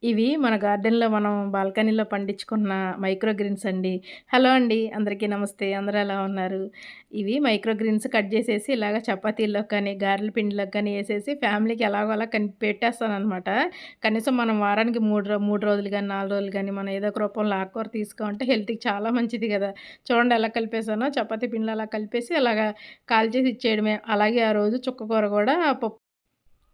ఇవి మన గార్డెన్‌లో మనం బాల్కనీలో పండించుకున్న మైక్రో గ్రీన్స్ అండి. హలో అండి. అందరికీ నమస్తే. అందరూ ఎలా ఉన్నారు? ఇవి మైక్రో గ్రీన్స్ కట్ చేసేసి ఇలాగ చపాతీల్లోకి కానీ, గారెల పిండిలోకి కానీ ఏసేసి ఫ్యామిలీకి ఎలాగో అలా పెట్టేస్తాననమాట. కనీసం మనం వారానికి 3 రోజులు గాని, 4 రోజులు గాని మనం ఏదో ఒక రూపంలో ఆకుకూర తీసుకోంటే హెల్త్‌కి చాలా మంచిది గదా! చూడండి ఎలా కలిపేసానో చపాతీ పిండిలో అలా కలిపేసి అలాగా కాల్చేసి ఇచ్చేయడమే. అలాగే ఆ రోజు చుక్క కూర గూడా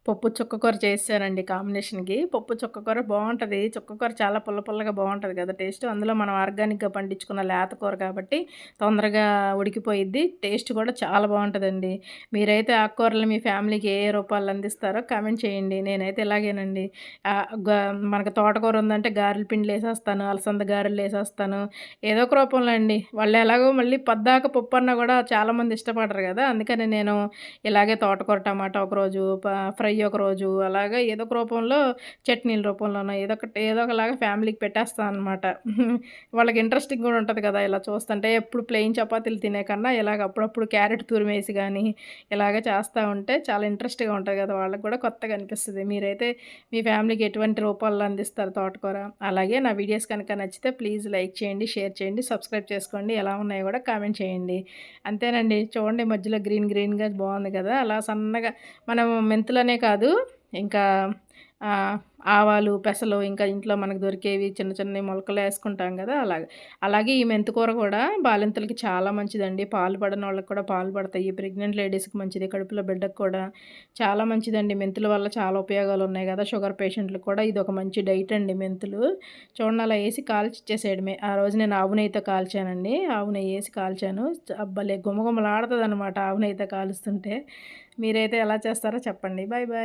పప్పు చుక్కకూర చేసేసానండి కాంబినేషన్‌కి. పప్పు చుక్కకూర బావుంటది. చుక్కకూర చాలా పుల్ల పుల్లగా బావుంటది కదా టేస్ట్. అందులో మనం ఆర్గానిక్‌గా పండించుకున్న లేత కూర కాబట్టి తొందరగా ఉడికిపోయిద్ది. టేస్ట్ కూడా చాలా బావుంటదండి. మీరైతే ఆకుకూరలు మీ ఫ్యామిలీకి ఏ ఏ రూపాల్లో అందిస్తారో కామెంట్ చేయండి. నేనైతే ఇలాగేనండి. ఆహ్, గ మనకు తోటకూర ఉందంటే గారెల పిండిలేసేస్తాను. అలసంద గారెలేసేస్తాను. ఏదో ఒక రూపంలో అండి. వాళ్ళు ఎలాగో మళ్ళీ పద్దాక పప్పన్నా గూడా చాలామంది ఇష్టపడరు గదా! అందుకని నేను ఇలాగే తోటకూర టమాటా ఒకరోజు, ఫ్రై ఒకరోజు అలాగా ఏదో ఒక రూపంలో చట్నీల రూపంలోనో ఏదో ఒకలాగా ఫ్యామిలీకి పెట్టేస్తాననమాట. వాళ్ళకి ఇంట్రెస్టింగ్ గూడా ఉంటది కదా! ఇలా చూస్తుంటే ఎప్పుడు ప్లెయిన్ చపాతీలు తినే కన్నా ఇలాగ అప్పుడప్పుడు క్యారెట్ తురిమేసి గానీ, ఇలాగ చేస్తా ఉంటే చాలా ఇంట్రెస్ట్‌గా ఉంటది కదా! వాళ్ళకి కూడా కొత్తగా అనిపిస్తది. మీరైతే మీ ఫ్యామిలీకి ఎటువంటి రూపాల్లో అందిస్తారు తోటకూర? అలాగే నా వీడియోస్ కనుక నచ్చితే ప్లీజ్ లైక్ చేయండి, షేర్ చేయండి, సబ్స్క్రైబ్ చేసుకోండి. ఎలా ఉన్నాయో కూడా కామెంట్ చేయండి. అంతేనండి. చూడండి మధ్యలో గ్రీన్ గ్రీన్‌గా బావుంది కదా! అలా సన్నగా మనం మెంతులనే కాదు ఇంకా ఆహ్, ఆవాలు, పెసలు ఇంకా ఇంట్లో మనకు దొరికేవి చిన్న చిన్నయి మొలకలేసుకుంటాం గదా! అలాగా. అలాగే ఈ మెంతికూర గూడా బాలింతలకి చాలా మంచిదండి. పాలు పడనోళ్ళకి కూడా పాలు పడతాయి. ప్రెగ్నెంట్ లేడీస్‌కి మంచిది. కడుపులో బిడ్డకి కూడా చాలా మంచిదండి. మెంతుల వల్ల చాలా ఉపయోగాలున్నాయి గదా! షుగర్ పేషెంట్‌లకి కూడా ఇదొక మంచి డైట్ అండి మెంతులు. చూడండి అలా ఏసి కాల్చిచ్చేసేయడమే. ఆ రోజు నేను ఆవు నెయ్యితో కాల్చానండి. ఆవు నెయ్యేసి కాల్చాను. భలే గుమగుమలాడతదనమాట ఆవు నెయ్యితో కాలుస్తుంటే. మీరైతే ఎలా చేస్తారో చెప్పండి. Bye bye.